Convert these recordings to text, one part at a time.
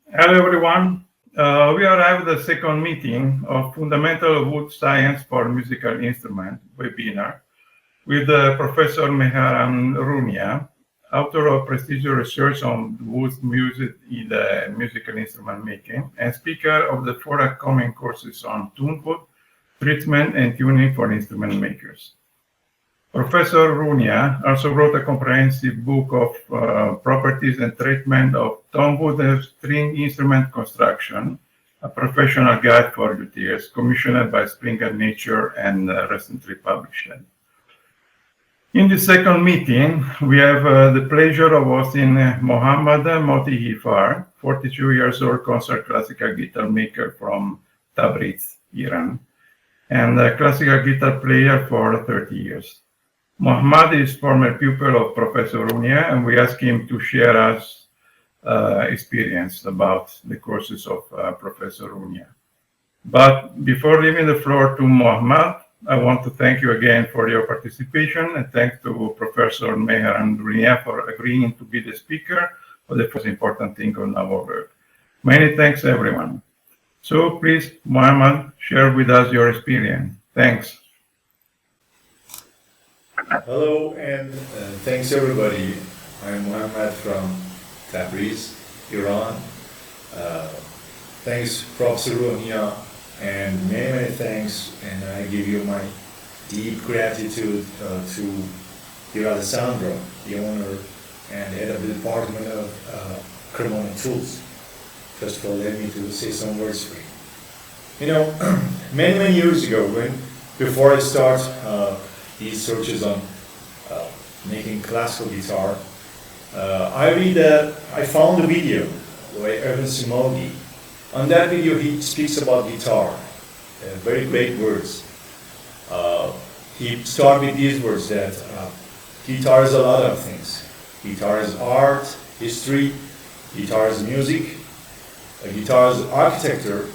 Hello, everyone. We arrived at the second meeting of Fundamental Wood Science for Musical Instrument webinar with Professor Meharan Runia, author of prestigious research on wood music in the musical instrument making, and speaker of the four upcoming courses on Tonewood, treatment, and tuning for instrument makers. Professor Runia also wrote a comprehensive book of properties and treatment of Tonewood string instrument construction, a professional guide for luthiers, commissioned by Springer Nature and recently published. In the second meeting, we have the pleasure of hosting Mohammad Motihifar, 42 years old concert classical guitar maker from Tabriz, Iran, and a classical guitar player for 30 years. Mohammad is former pupil of Professor Runia, and we asked him to share us experience about the courses of Professor Runia. But before leaving the floor to Mohammad, I want to thank you again for your participation, and thanks to Professor Meher and Runia for agreeing to be the speaker for the first important thing on our work. Many thanks, everyone. So please, Mohammad, share with us your experience. Thanks. Hello and thanks everybody. I'm Mohammed from Tabriz, Iran. Thanks Professor Rohia and many thanks, and I give you my deep gratitude to dear Alessandro, the owner and head of the department of Cremona tools, just for letting me to say some words for you. You know, many years ago, before I start these searches on making classical guitar, I found a video by Erwin Simodi. On that video, he speaks about guitar, very great words. He started with these words that guitar is a lot of things. Guitar is art, history, guitar is music, guitar is architecture.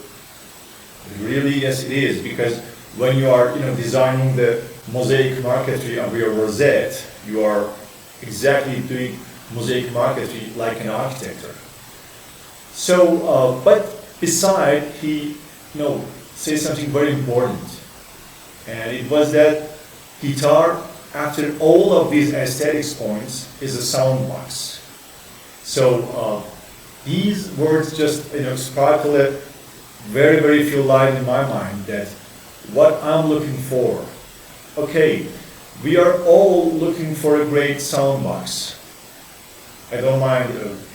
Really, yes, it is, because when you are designing the mosaic marquetry of your rosette, you are exactly doing mosaic marquetry like an architect. So, but beside, he says something very important, and it was that guitar, after all of these aesthetics points, is a sound box. So these words just sparkle a very few light in my mind that what I'm looking for. Okay, we are all looking for a great sound box. I don't mind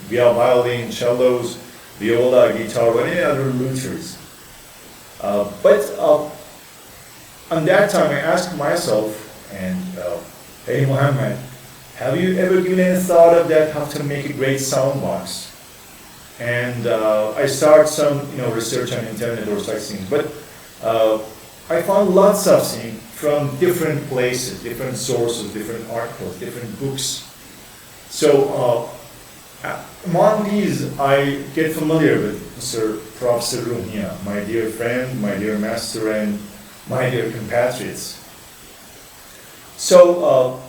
violin, cellos, viola, guitar, or any other luthiers. But on that time, I asked myself, and hey Mohammed, have you ever given any thought of that, how to make a great sound box? And I started some research on internet or such things, but I found lots of things from different places, different sources, different articles, different books. So among these, I get familiar with Professor Runia, my dear friend, my dear master, and my dear compatriots. So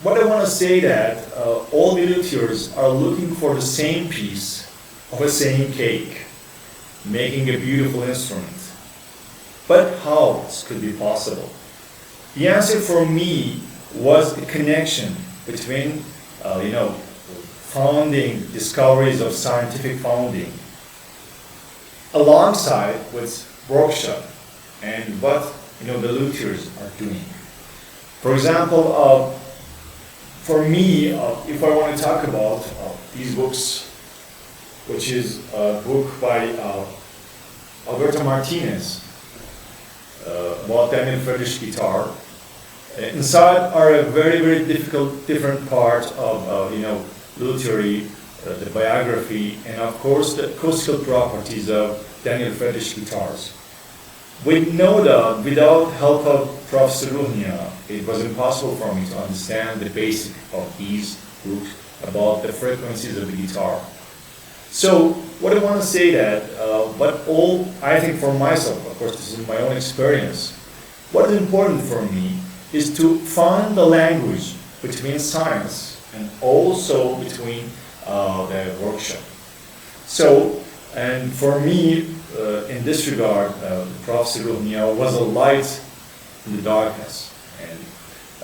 what I want to say that all the luthiers are looking for the same piece of the same cake, making a beautiful instrument. But how this could be possible? The answer for me was the connection between, founding, discoveries of scientific founding, alongside with workshop and what the luthiers are doing. For example, for me, if I want to talk about these books, which is a book by Alberto Martinez, about Daniel Friedrich guitar. Inside are a very different part of luthiery, the biography, and of course the acoustical properties of Daniel Friedrich guitars. With no doubt, without help of Professor Runia, it was impossible for me to understand the basic of these books about the frequencies of the guitar. So what I want to say that, I think for myself, of course this is my own experience, what is important for me is to find the language between science and also between the workshop. So, and for me, in this regard, Professor Ruhnia was a light in the darkness. And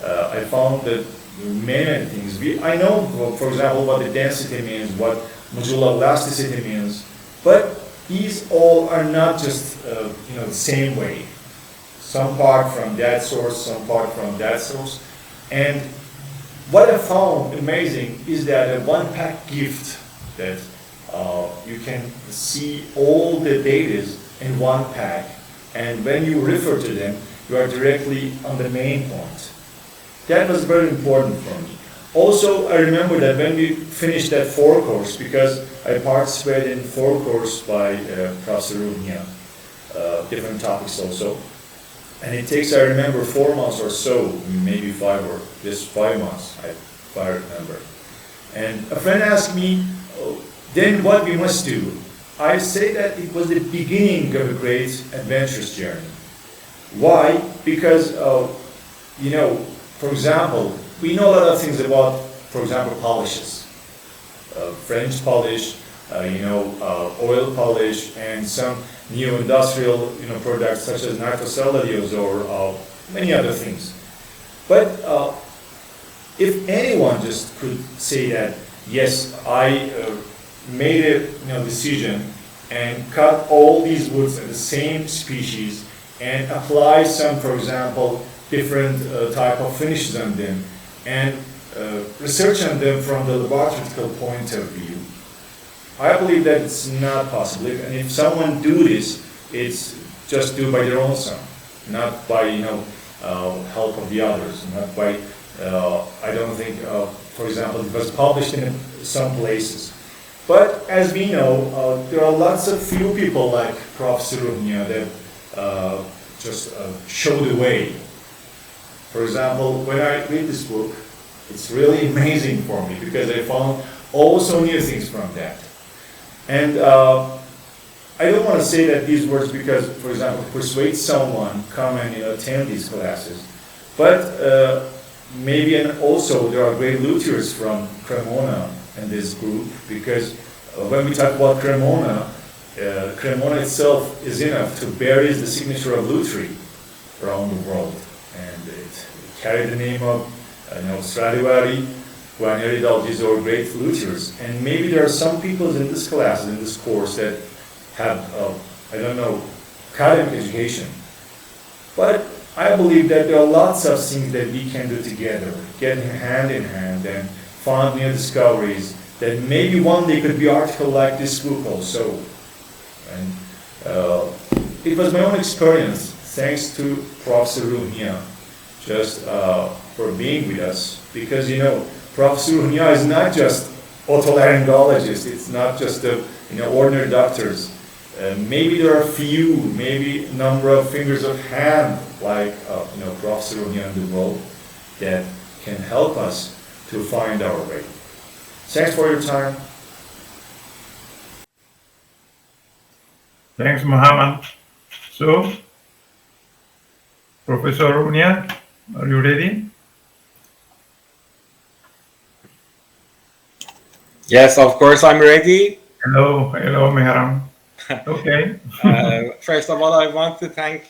I found that many things, I know, for example, what the density means, what modular elasticity means, but these all are not just the same way. Some part from that source, some part from that source. And what I found amazing is that a one-pack gift that you can see all the data in one pack, and when you refer to them, you are directly on the main point. That was very important for me. Also, I remember that when we finished that 4 course, because I participated in 4 course by Professor Ruhnia, different topics also. And it takes, I remember, 4 months or so, maybe 5 or just 5 months, if I remember. And a friend asked me, then what we must do? I say that it was the beginning of a great adventurous journey. Why? Because, for example, we know a lot of things about, for example, polishes. French polish, oil polish, and some new industrial products such as nitrocellulose or many other things. But if anyone just could say that, yes, I made a decision and cut all these woods of the same species and apply some, for example, different type of finishes on them and research on them from the laboratory point of view, I believe that it's not possible. And if someone do this, it's just do by their own self, not by help of the others, not by I don't think, for example, it was published in some places. But as we know, there are lots of few people like Professor Ruhnia that just show the way. For example, when I read this book, it's really amazing for me because I found also new things from that. And I don't want to say that these words because, for example, persuade someone come and attend these classes, but maybe and also there are great luthiers from Cremona in this group because when we talk about Cremona, Cremona itself is enough to bury the signature of luthery around the world, and it carried the name of Stradivari, Guarneri, these are great luthiers. And maybe there are some people in this class, in this course, that have, I don't know, academic education. But I believe that there are lots of things that we can do together, getting hand in hand and find new discoveries that maybe one day could be article like this book also. And it was my own experience, thanks to Professor Ruhnia, just for being with us. Because, Professor Ruhnia is not just otolaryngologist, it's not just ordinary doctors. Maybe there are few, maybe number of fingers of hand, like Professor Ruhnia in the world, that can help us to find our way. Thanks for your time. Thanks, Muhammad. So, Professor Ruhnia, are you ready? Yes, of course, I'm ready. Hello, Mehram. Okay. First of all, I want to thank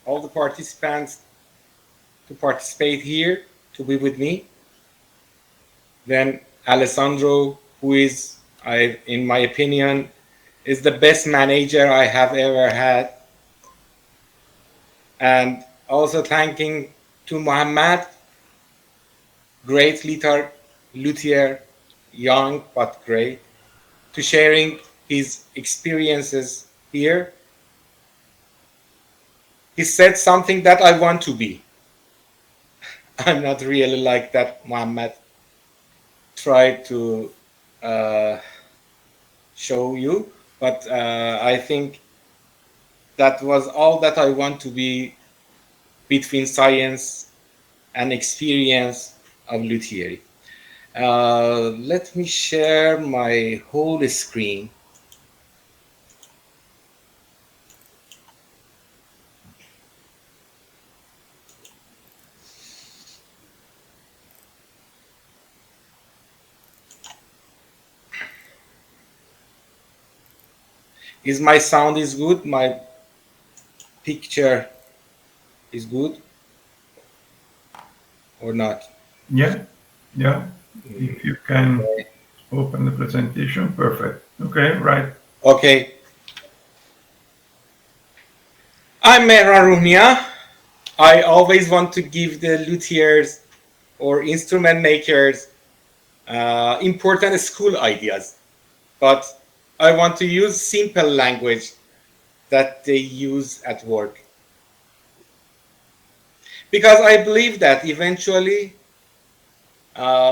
all the participants to participate here, to be with me. Then Alessandro, who is, in my opinion, is the best manager I have ever had. And also thanking to Muhammad, great luthier, young but great, to sharing his experiences here. He said something that I want to be. I'm not really like that Muhammad tried to show you, but I think that was all that I want to be between science and experience of luthiery. Let me share my whole screen. Is my sound is good? My picture is good or not? Yeah, yeah. If you can open the presentation, perfect. Okay, right. Okay. I'm Mehran Rumia. I always want to give the luthiers or instrument makers important school ideas, but I want to use simple language that they use at work. Because I believe that eventually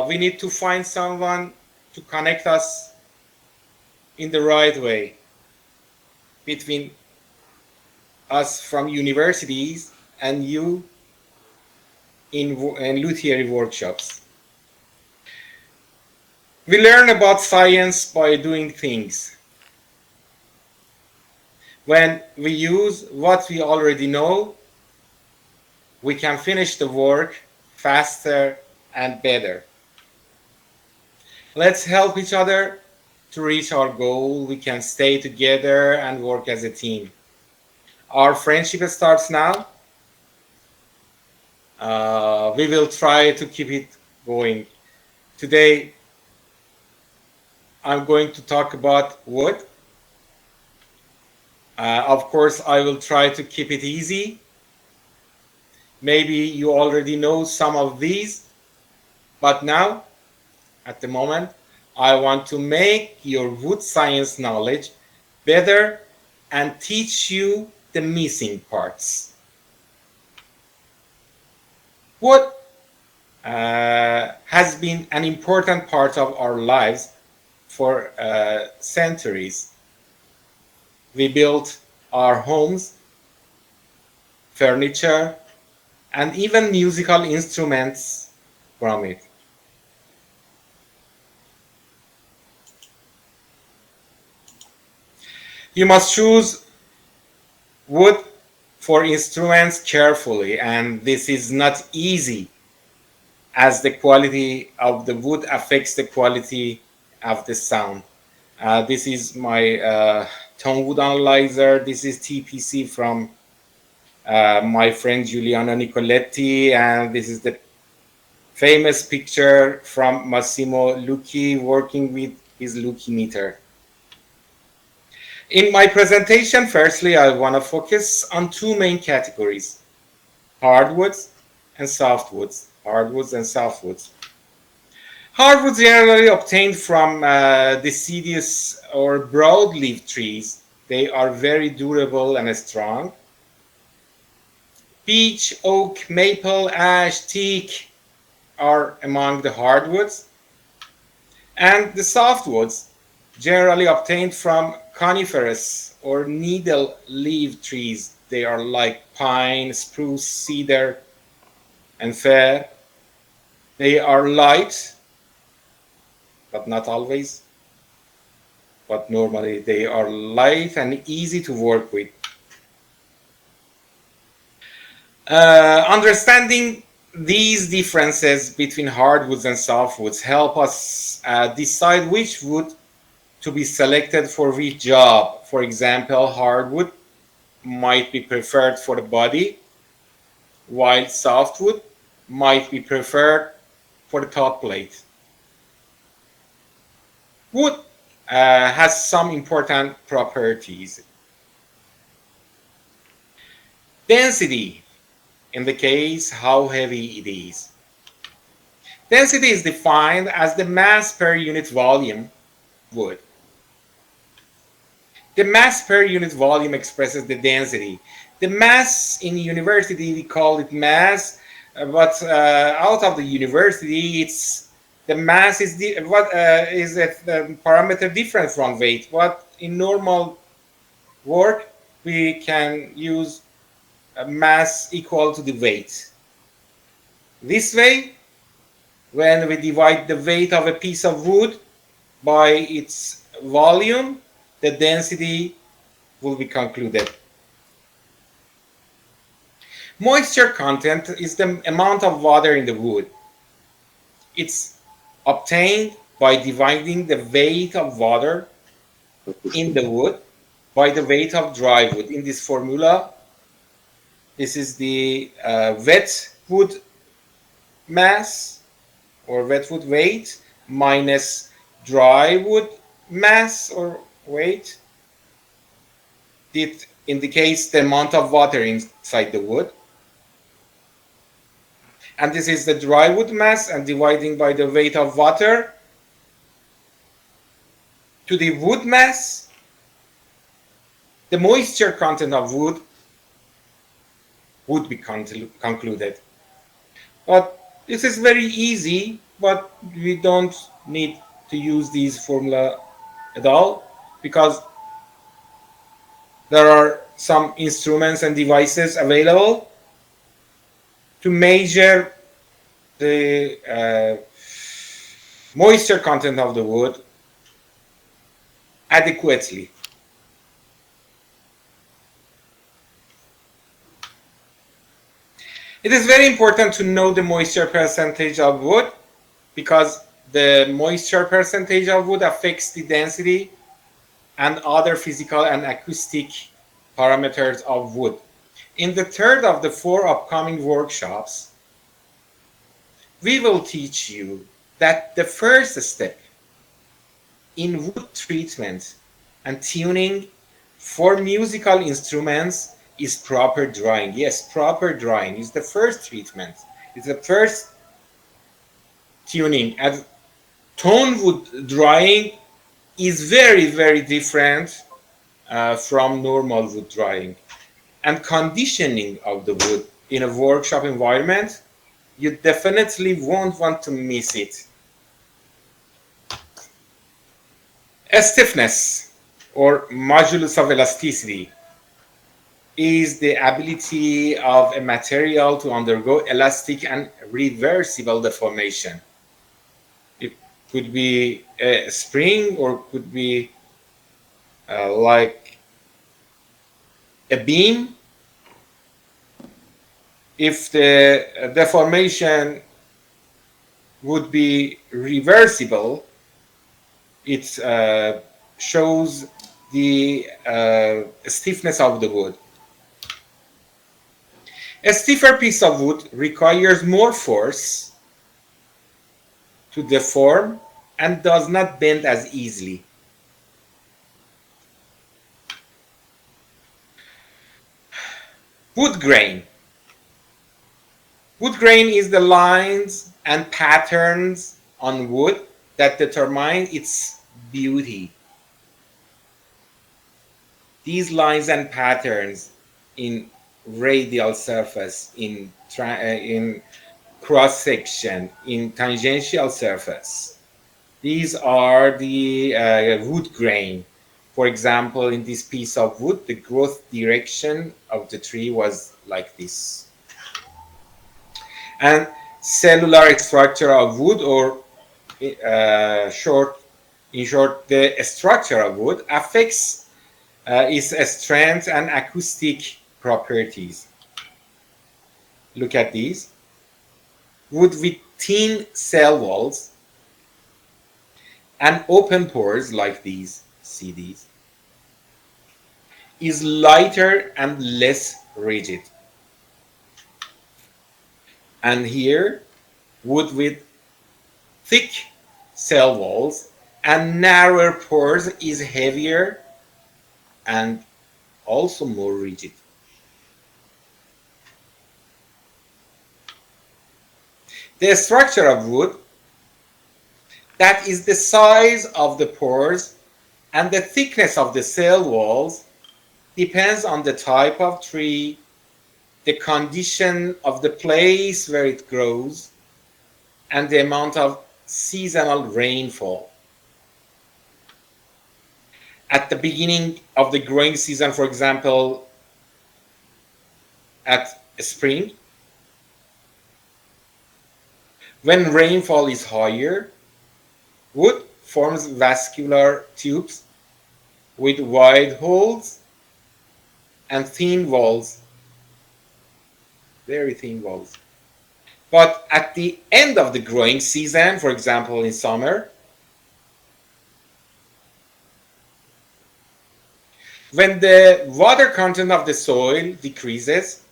we need to find someone to connect us in the right way between us from universities and you in luthier workshops. We learn about science by doing things. When we use what we already know, we can finish the work faster and better. Let's help each other to reach our goal. We can stay together and work as a team. Our friendship starts now. We will try to keep it going. Today, I'm going to talk about wood. Of course, I will try to keep it easy. Maybe you already know some of these, but now, at the moment, I want to make your wood science knowledge better and teach you the missing parts. Wood has been an important part of our lives for centuries. We built our homes, furniture, and even musical instruments from it. You must choose wood for instruments carefully, and this is not easy as the quality of the wood affects the quality of the sound. This is my Tonewood analyzer. This is TPC from my friend Giuliano Nicoletti, and this is the famous picture from Massimo Lucchi working with his Lucchi meter. In my presentation, firstly, I want to focus on two main categories: hardwoods and softwoods. Hardwoods and softwoods. Hardwoods generally obtained from deciduous or broad-leaf trees. They are very durable and strong. Beech, oak, maple, ash, teak are among the hardwoods. And the softwoods, generally obtained from coniferous or needle-leaf trees. They are like pine, spruce, cedar, and fir. They are light, but not always. But normally they are light and easy to work with. Understanding these differences between hardwoods and softwoods help us decide which wood to be selected for which job. For example, hardwood might be preferred for the body, while softwood might be preferred for the top plate. Wood has some important properties. Density, in the case how heavy it is. Density is defined as the mass per unit volume of wood. The mass per unit volume expresses the density. The mass in university, we call it mass, but out of the university, it's the mass is is a parameter different from weight. But in normal work, we can use a mass equal to the weight. This way, when we divide the weight of a piece of wood by its volume, the density will be concluded. Moisture content is the amount of water in the wood. It's obtained by dividing the weight of water in the wood by the weight of dry wood. In this formula, this is the wet wood mass or wet wood weight minus dry wood mass or weight. It indicates the amount of water inside the wood. And this is the dry wood mass, and dividing by the weight of water to the wood mass, the moisture content of wood would be concluded. But this is very easy, but we don't need to use these formula at all, because there are some instruments and devices available to measure the moisture content of the wood adequately. It is very important to know the moisture percentage of wood, because the moisture percentage of wood affects the density and other physical and acoustic parameters of wood. In the third of the 4 upcoming workshops, we will teach you that the first step in wood treatment and tuning for musical instruments is proper drying. Yes, proper drying is the first treatment. It's the first tuning. And Tonewood drying is very, very different from normal wood drying. And conditioning of the wood in a workshop environment, you definitely won't want to miss it. A stiffness or modulus of elasticity is the ability of a material to undergo elastic and reversible deformation. It could be a spring or could be like a beam. If the deformation would be reversible, it shows the stiffness of the wood. A stiffer piece of wood requires more force to deform and does not bend as easily. Wood grain. Wood grain is the lines and patterns on wood that determine its beauty. These lines and patterns in radial surface, in cross section, in tangential surface, these are the wood grain. For example, in this piece of wood, the growth direction of the tree was like this. And cellular structure of wood, or in short, the structure of wood affects its strength and acoustic properties. Look at these. Wood with thin cell walls and open pores like these, see these, is lighter and less rigid. And here, wood with thick cell walls and narrower pores is heavier and also more rigid. The structure of wood, that is the size of the pores and the thickness of the cell walls, depends on the type of tree, the condition of the place where it grows, and the amount of seasonal rainfall. At the beginning of the growing season, for example, at spring, when rainfall is higher, wood forms vascular tubes with wide holes and thin walls, very thin walls. But at the end of the growing season, for example in summer, When the water content of the soil decreases,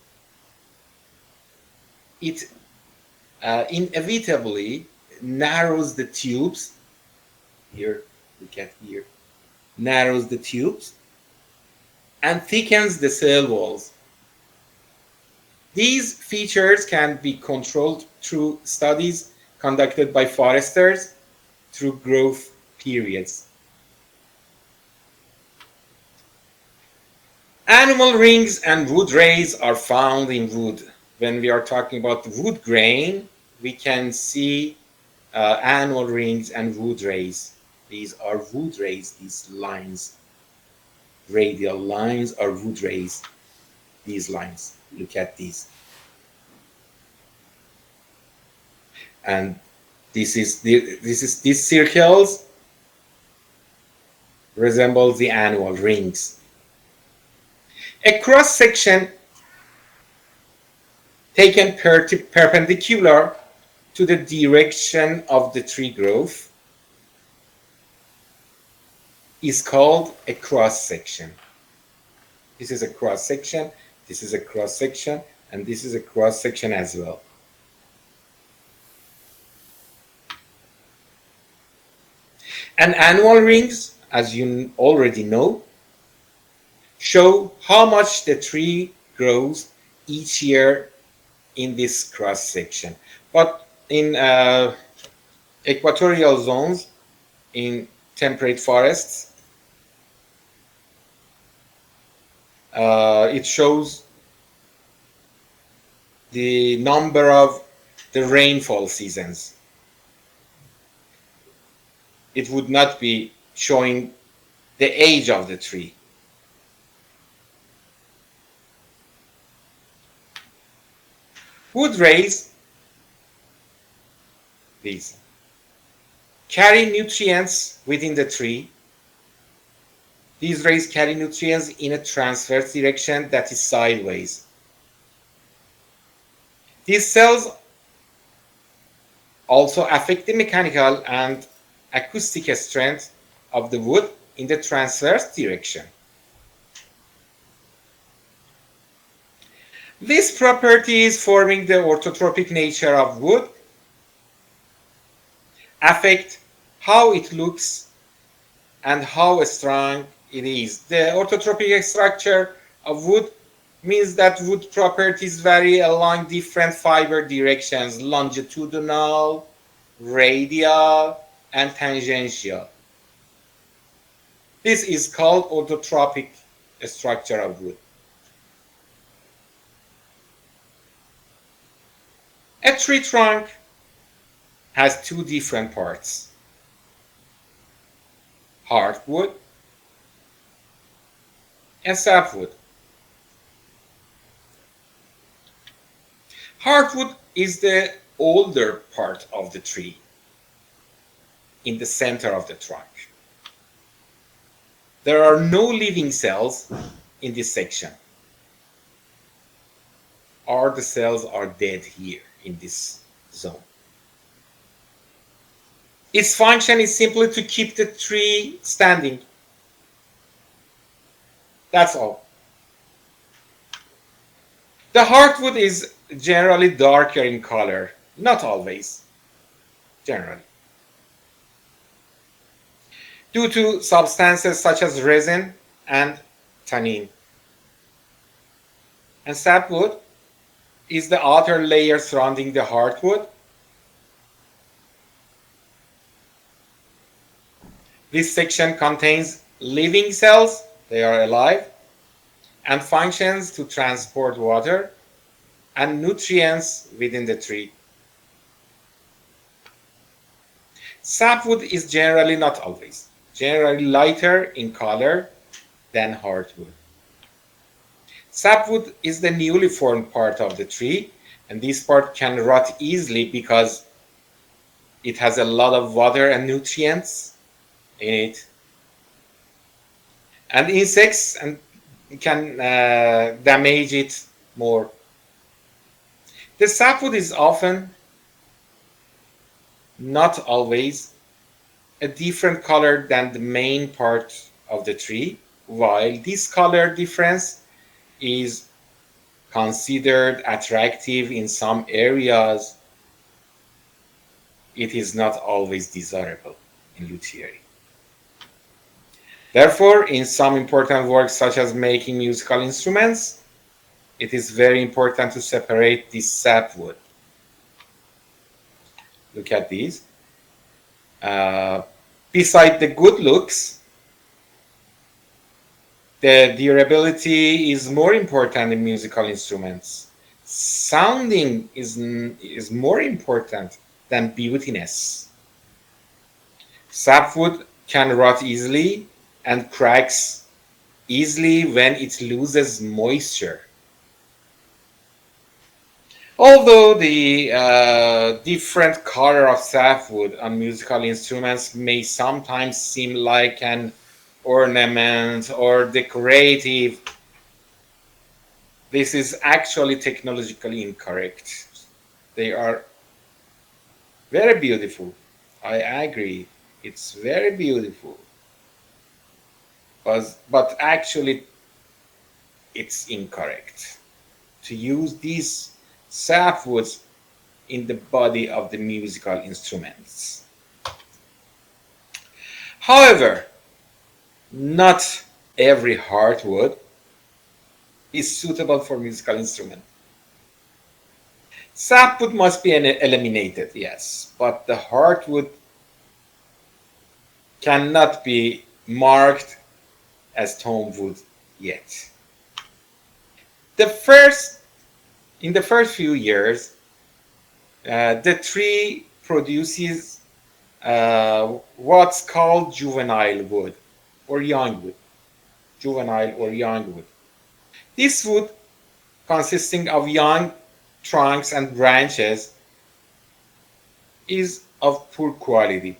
it inevitably narrows the tubes. Here, look at here. Narrows the tubes and thickens the cell walls. These features can be controlled through studies conducted by foresters through growth periods. Animal rings and wood rays are found in wood. When we are talking about wood grain, we can see animal rings and wood rays. These are wood rays, these lines. Radial lines are wood rays. These lines, look at these. And these circles resemble the animal rings. A cross section taken perpendicular to the direction of the tree growth is called a cross section. This is a cross section, this is a cross section, and this is a cross section as well. And annual rings, as you already know, show how much the tree grows each year in this cross section. But in equatorial zones, in temperate forests, it shows the number of the rainfall seasons. It would not be showing the age of the tree. Wood rays, these, carry nutrients within the tree. These rays carry nutrients in a transverse direction that is sideways. These cells also affect the mechanical and acoustic strength of the wood in the transverse direction. These properties forming the orthotropic nature of wood affect how it looks and how strong it is. The orthotropic structure of wood means that wood properties vary along different fiber directions: longitudinal, radial, and tangential. This is called orthotropic structure of wood. A tree trunk has two different parts: hardwood and sapwood. Hardwood is the older part of the tree in the center of the trunk. There are no living cells in this section. All the cells are dead here in this zone. Its function is simply to keep the tree standing. That's all. The hardwood is generally darker in color, not always, generally, due to substances such as resin and tannin. And sapwood is the outer layer surrounding the hardwood. This section contains living cells, they are alive, and functions to transport water and nutrients within the tree. Sapwood is generally, not always, generally lighter in color than hardwood. Sapwood is the newly formed part of the tree, and this part can rot easily because it has a lot of water and nutrients in it. And insects can damage it more. The sapwood is often, not always, a different color than the main part of the tree, while this color difference is considered attractive in some areas, it is not always desirable in luthiery. Therefore, in some important works such as making musical instruments, it is very important to separate this sapwood. Look at these. Beside the good looks, the durability is more important in musical instruments. Sounding is more important than beautiness. Sapwood can rot easily and cracks easily when it loses moisture. Although the different color of sapwood on musical instruments may sometimes seem like an ornament or decorative, this is actually technologically incorrect. They are very beautiful. I agree. It's very beautiful. But actually, it's incorrect to use these sapwoods in the body of the musical instruments. However, not every hardwood is suitable for musical instrument. Sapwood must be eliminated, yes, but the hardwood cannot be marked as tonewood yet. In the first few years, the tree produces what's called juvenile wood or young wood. Juvenile or young wood. This wood, consisting of young trunks and branches, is of poor quality.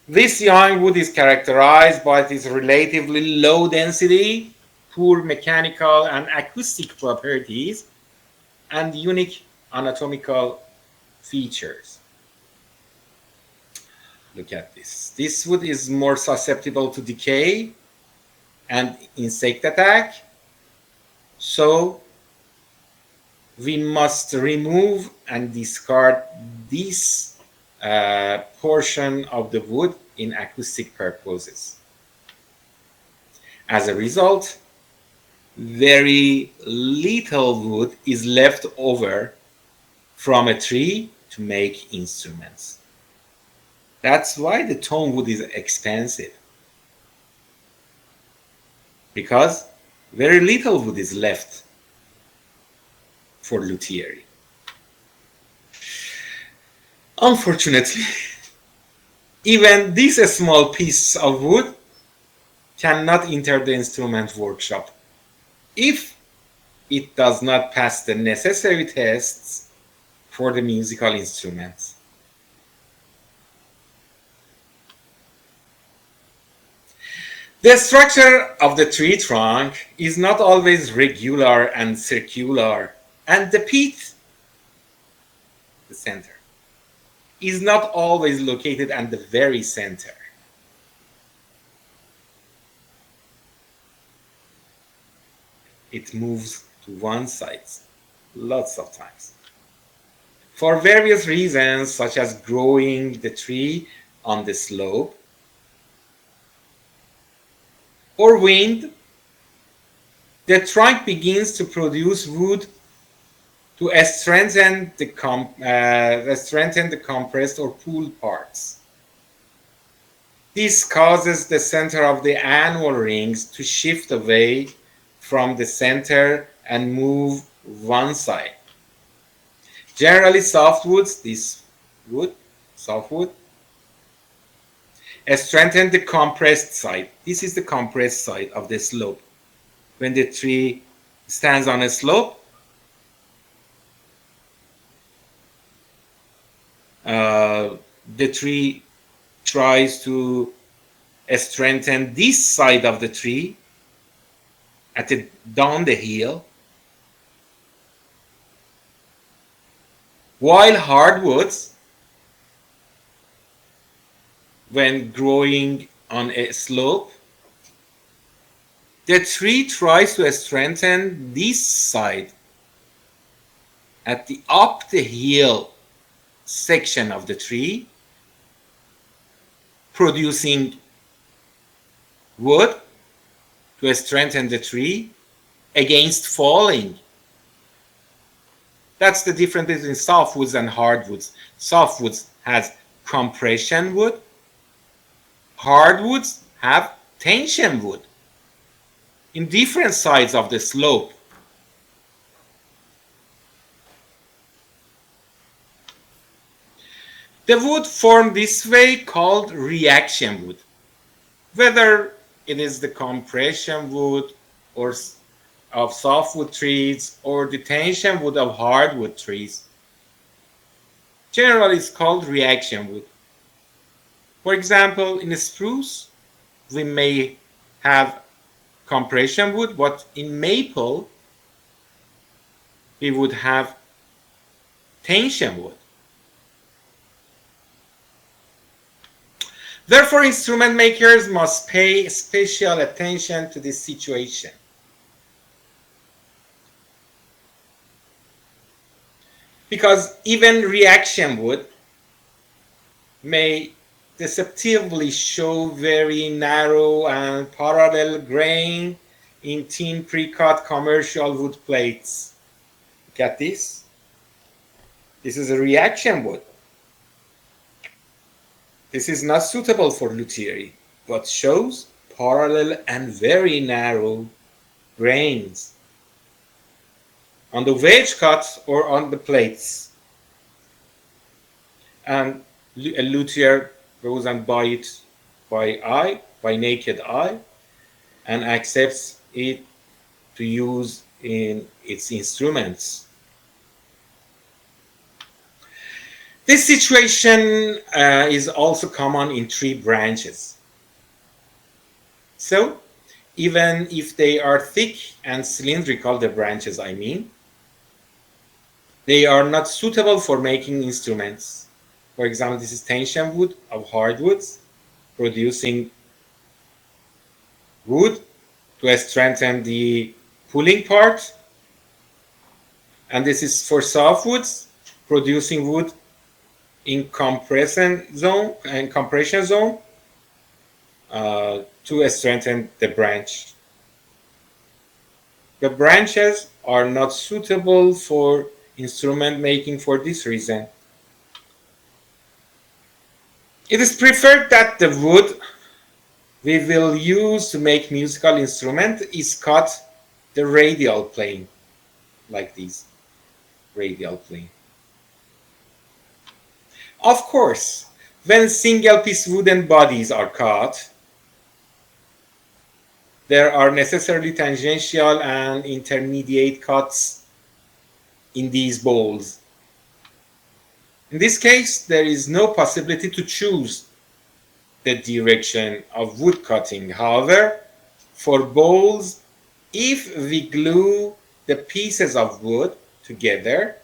This young wood is characterized by its relatively low density, poor mechanical and acoustic properties, and unique anatomical features. Look at this. This wood is more susceptible to decay and insect attack, so we must remove and discard this portion of the wood in acoustic purposes. As a result, very little wood is left over from a tree to make instruments. That's why the tonewood is expensive, because very little wood is left for luthiery. Unfortunately, even this small piece of wood cannot enter the instrument workshop if it does not pass the necessary tests for the musical instruments. The structure of the tree trunk is not always regular and circular, and the pith, the center, is not always located at the very center. It moves to one side lots of times. For various reasons, such as growing the tree on the slope, or wind, the trunk begins to produce wood to strengthen the compressed or pulled parts. This causes the center of the annual rings to shift away from the center and move one side. Generally, softwoods, this wood, softwood, strengthen the compressed side. This is the compressed side of the slope. When the tree stands on a slope, the tree tries to strengthen this side of the tree down the hill, while hardwoods when growing on a slope, the tree tries to strengthen this side at the up the hill section of the tree, producing wood to strengthen the tree against falling. That's the difference between softwoods and hardwoods. Softwoods has compression wood. Hardwoods have tension wood in different sides of the slope. The wood formed this way called reaction wood. Whether it is the compression wood or of softwood trees or the tension wood of hardwood trees, generally it's called reaction wood. For example, in a spruce, we may have compression wood, but in maple, we would have tension wood. Therefore, instrument makers must pay special attention to this situation. Because even reaction wood may deceptively show very narrow and parallel grain in thin pre-cut commercial wood plates. Look at this. This is a reaction wood. This is not suitable for luthiery, but shows parallel and very narrow grains on the wedge cuts or on the plates. And a luthier goes and buys it by naked eye, and accepts it to use in its instruments. This situation is also common in tree branches. So, even if they are thick and cylindrical, the branches I mean, they are not suitable for making instruments. For example, this is tension wood of hardwoods, producing wood to strengthen the pulling part. And this is for softwoods, producing wood in compression zone to strengthen the branch. The branches are not suitable for instrument making for this reason. It is preferred that the wood we will use to make musical instrument is cut the radial plane, like this, radial plane. Of course, when single-piece wooden bodies are cut, there are necessarily tangential and intermediate cuts in these bowls. In this case, there is no possibility to choose the direction of wood cutting. However, for bowls, if we glue the pieces of wood together,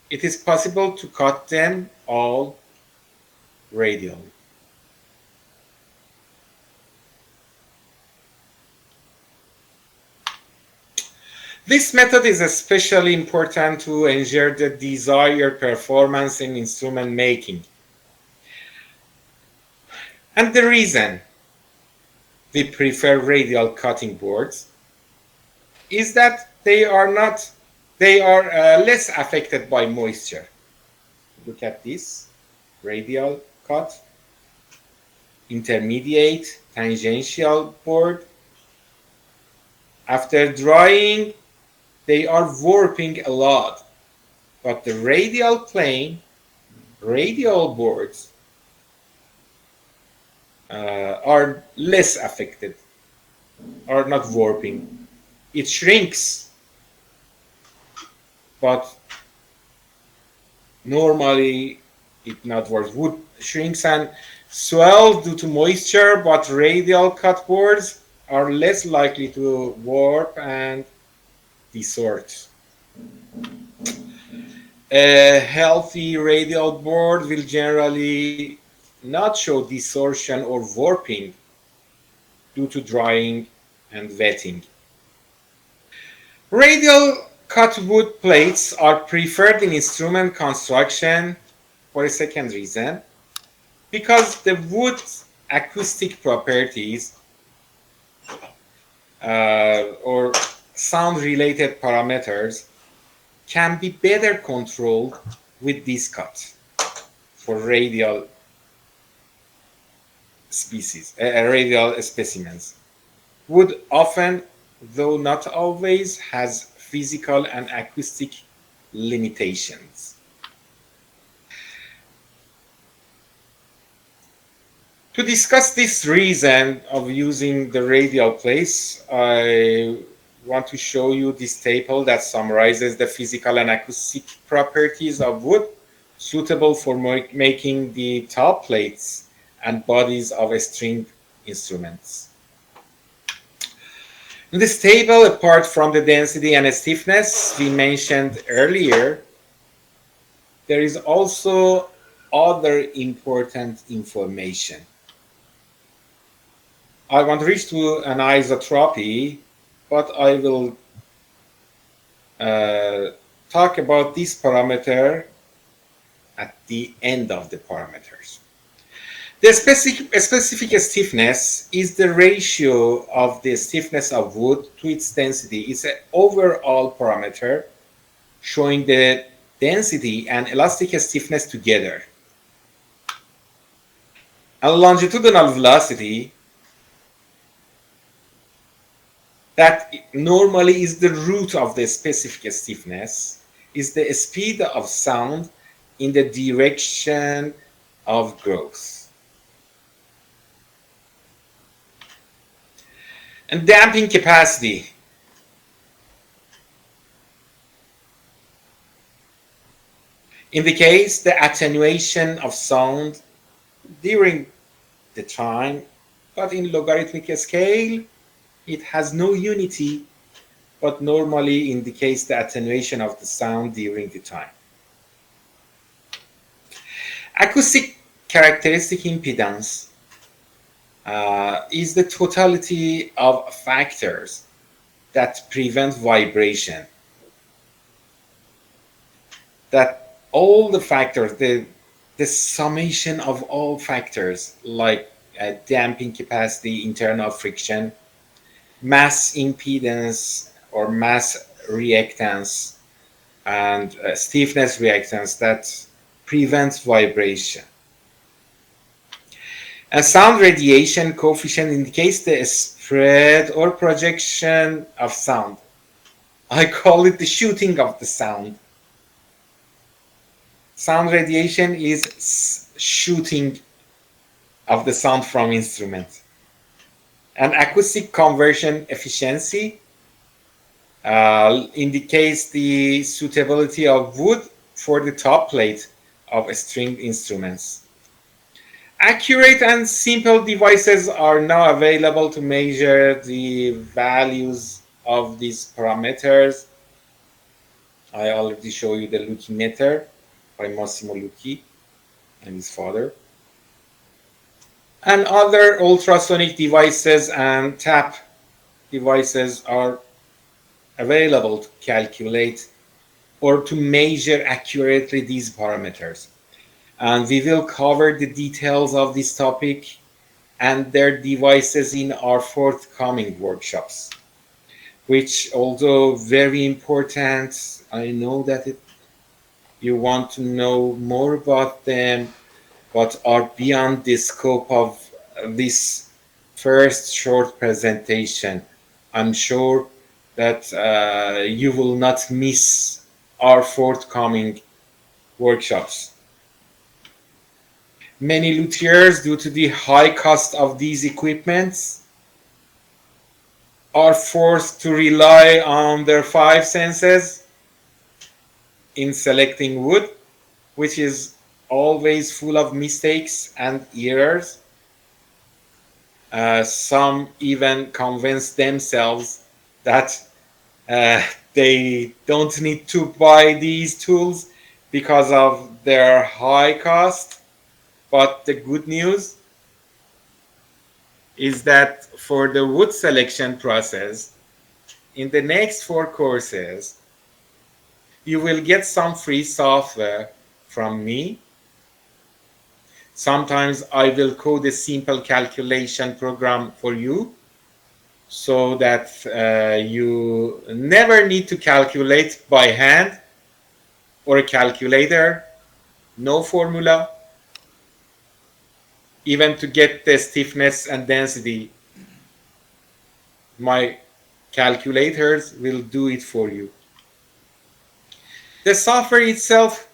it is possible to cut them all radially. This method is especially important to ensure the desired performance in instrument making. And the reason we prefer radial cutting boards is that they are less affected by moisture. Look at this, radial cut, intermediate, tangential board. After drying, they are warping a lot, but the radial plane, radial boards are less affected, are not warping. It shrinks, but normally it not works. Wood shrinks and swells due to moisture, but radial cut boards are less likely to warp and distort. A healthy radial board will generally not show distortion or warping due to drying and wetting. Radial cut wood plates are preferred in instrument construction for a second reason, because the wood's acoustic properties or sound related parameters can be better controlled with this cut for radial radial specimens. Wood often, though not always, has physical and acoustic limitations. To discuss this reason of using the radial plates, I want to show you this table that summarizes the physical and acoustic properties of wood suitable for making the top plates and bodies of string instruments. In this table, apart from the density and stiffness we mentioned earlier, there is also other important information. I want to reach to an isotropy, but I will talk about this parameter at the end of the parameters. The specific stiffness is the ratio of the stiffness of wood to its density. It's an overall parameter showing the density and elastic stiffness together. And longitudinal velocity, that normally is the root of the specific stiffness, is the speed of sound in the direction of growth. And damping capacity. Indicates the attenuation of sound during the time, but in logarithmic scale, it has no unity, but normally indicates the attenuation of the sound during the time. Acoustic characteristic impedance is the totality of factors that prevent vibration. That all the factors, the summation of all factors like damping capacity, internal friction, mass impedance or mass reactance, and stiffness reactance that prevents vibration. And sound radiation coefficient indicates the spread or projection of sound. I call it the shooting of the sound. Sound radiation is shooting of the sound from instrument. And acoustic conversion efficiency indicates the suitability of wood for the top plate of stringed instruments. Accurate and simple devices are now available to measure the values of these parameters. I already showed you the Lucchi meter by Massimo Lucchi and his father. And other ultrasonic devices and tap devices are available to calculate or to measure accurately these parameters. And we will cover the details of this topic and their devices in our forthcoming workshops, which, although very important, I know that you want to know more about them, but are beyond the scope of this first short presentation. I'm sure that you will not miss our forthcoming workshops. Many luthiers, due to the high cost of these equipments, are forced to rely on their five senses in selecting wood, which is always full of mistakes and errors. Some even convince themselves that they don't need to buy these tools because of their high cost. But the good news is that for the wood selection process, in the next 4 courses, you will get some free software from me. Sometimes I will code a simple calculation program for you so that you never need to calculate by hand or a calculator, no formula. Even to get the stiffness and density, my calculators will do it for you. The software itself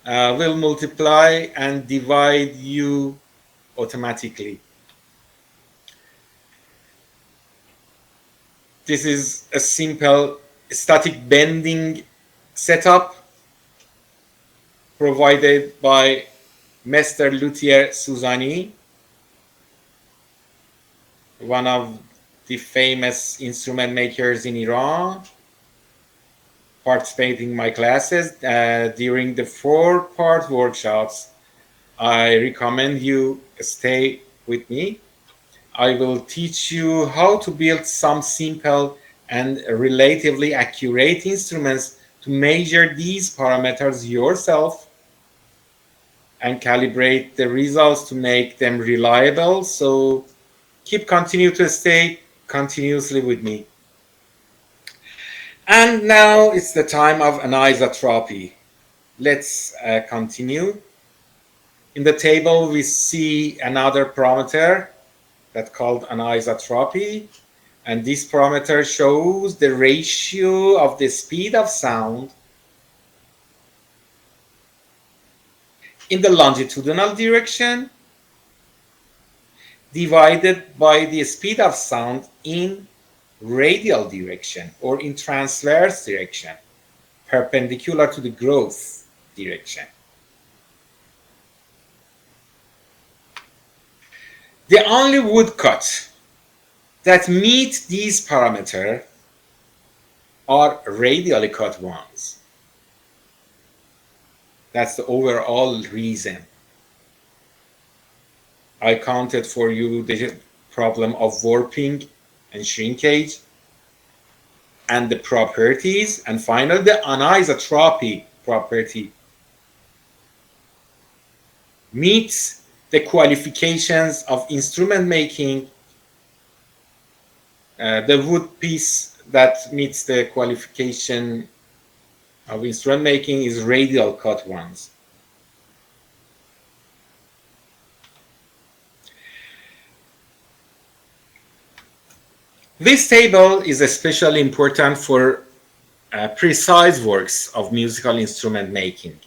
will multiply and divide you automatically. This is a simple static bending setup provided by Mr. Luthier Suzani, one of the famous instrument makers in Iran, participating in my classes. During the 4-part workshops, I recommend you stay with me. I will teach you how to build some simple and relatively accurate instruments to measure these parameters yourself and calibrate the results to make them reliable. So continue to stay continuously with me. And now it's the time of anisotropy. Let's continue. In the table, we see another parameter that's called anisotropy. And this parameter shows the ratio of the speed of sound in the longitudinal direction divided by the speed of sound in radial direction or in transverse direction, perpendicular to the growth direction. The only woodcut that meet these parameters are radially cut ones. That's the overall reason. I counted for you the problem of warping and shrinkage and the properties, and finally the anisotropy property meets the qualifications of instrument making. The wood piece that meets the qualification of instrument making is radial cut ones. This table is especially important for precise works of musical instrument making.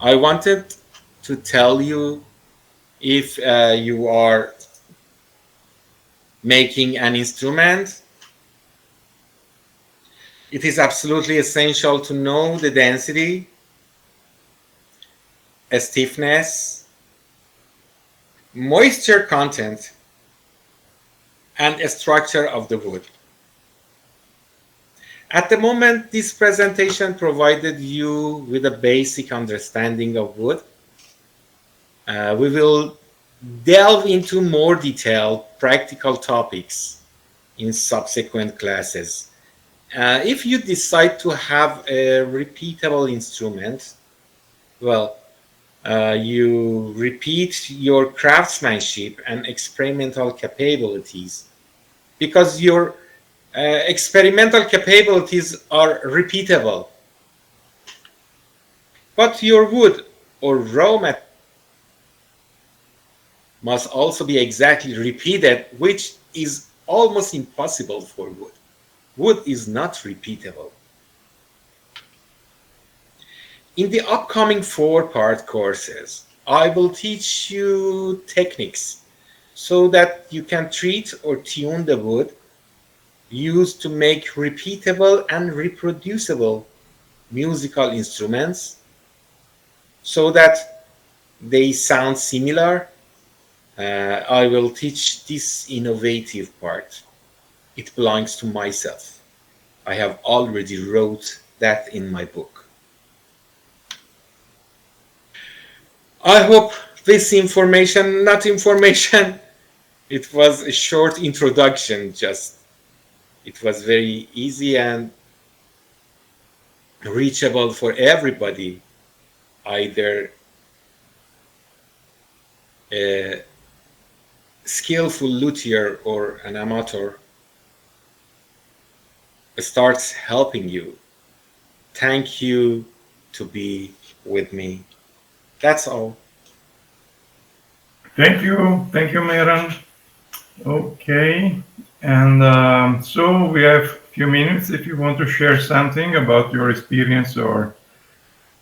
I wanted to tell you, if you are making an instrument, it is absolutely essential to know the density, stiffness, moisture content, and structure of the wood. At the moment, this presentation provided you with a basic understanding of wood. We will delve into more detailed practical topics in subsequent classes. If you decide to have a repeatable instrument, well, you repeat your craftsmanship and experimental capabilities, because your experimental capabilities are repeatable. But your wood or raw material must also be exactly repeated, which is almost impossible for wood. Wood is not repeatable. In the upcoming 4-part courses, I will teach you techniques so that you can treat or tune the wood used to make repeatable and reproducible musical instruments so that they sound similar. I will teach this innovative part. It belongs to myself. I have already wrote that in my book. I hope this information, not information, it was a short introduction, just it was very easy and reachable for everybody, either a skillful luthier or an amateur starts helping you. Thank you to be with me. That's all. Thank you, Mehran. Okay, and so we have a few minutes if you want to share something about your experience or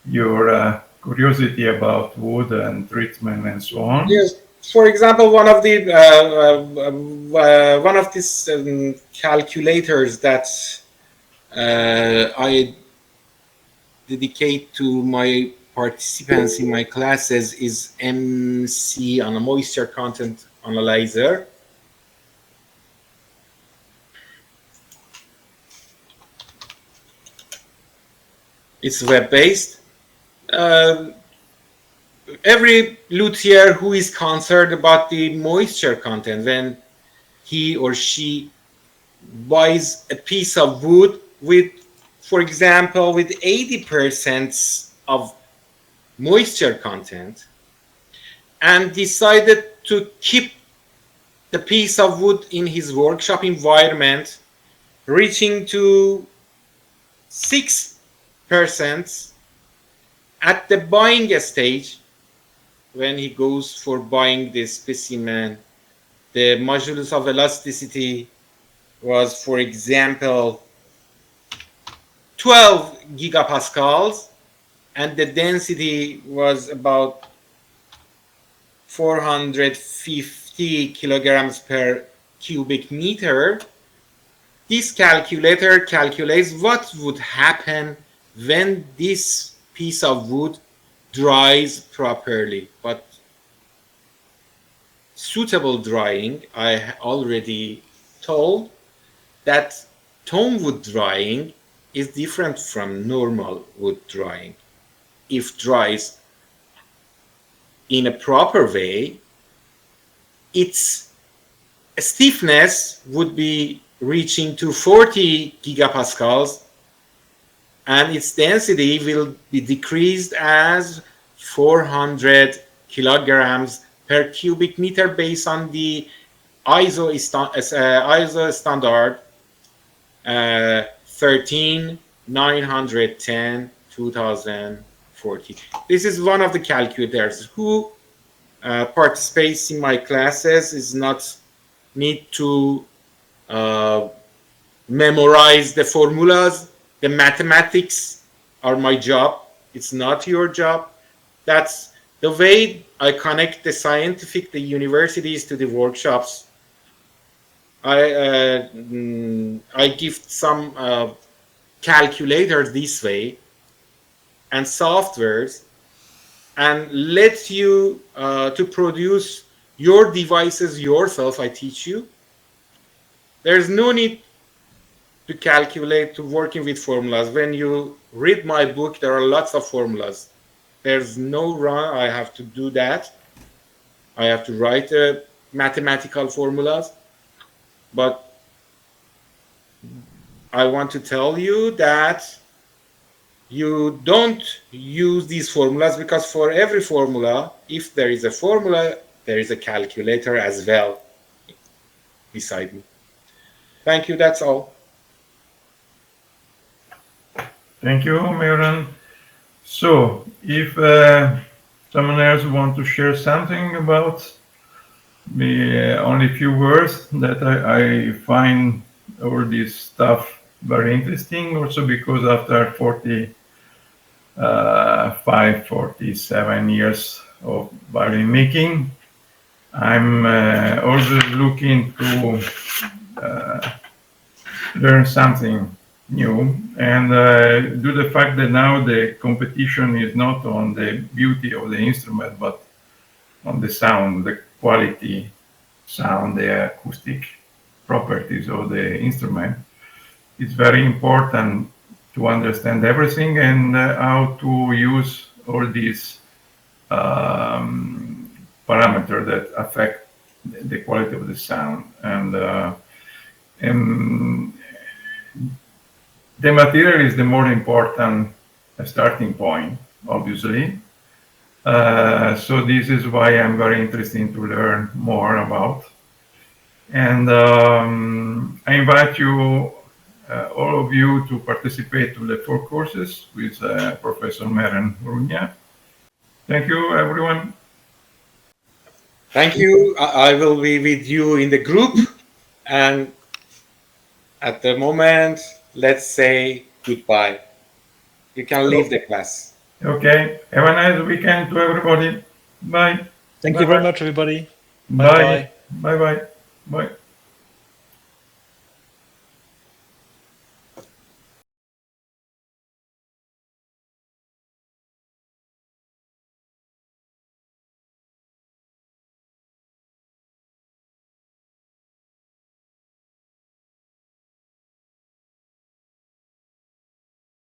your curiosity about wood and treatment and so on. Yes. For example, one of these calculators that I dedicate to my participants in my classes is MC on a moisture content analyzer. It's web-based. Every luthier who is concerned about the moisture content, when he or she buys a piece of wood with, for example, with 80% of moisture content, and decided to keep the piece of wood in his workshop environment, reaching to 6% at the buying stage. When he goes for buying the specimen, the modulus of elasticity was, for example, 12 gigapascals, and the density was about 450 kilograms per cubic meter. This calculator calculates what would happen when this piece of wood dries properly. But suitable drying, I already told that Tonewood drying is different from normal wood drying. If dries in a proper way, its stiffness would be reaching to 40 gigapascals, and its density will be decreased as 400 kilograms per cubic meter based on the ISO standard 13910 2014. This is one of the calculators. Who participates in my classes is not need to memorize the formulas. The mathematics are my job. It's not your job. That's the way I connect the scientific, the universities to the workshops. I give some calculators this way and softwares, and let you to produce your devices yourself. I teach you. There's no need to calculate, to working with formulas. When you read my book, there are lots of formulas. There's no run. I have to do that. I have to write mathematical formulas. But I want to tell you that you don't use these formulas, because for every formula, if there is a formula, there is a calculator as well beside me. Thank you. That's all. Thank you, Mehran. So, if someone else wants to share something about only a few words, that I find all this stuff very interesting, also because after 47 years of violin making, I'm always looking to learn something new, and due to the fact that now the competition is not on the beauty of the instrument, but on the sound, the quality sound, the acoustic properties of the instrument, it's very important to understand everything and how to use all these parameters that affect the quality of the sound. And the material is the more important starting point, obviously. So this is why I'm very interested to learn more about. And I invite you, all of you, to participate to the 4 courses with Professor Mehran Runia. Thank you, everyone. Thank you. I will be with you in the group. And at the moment, let's say goodbye. You can leave the class. Okay. Have a nice weekend to everybody. Bye. Thank you very much, everybody. Bye. Bye. Bye. Bye.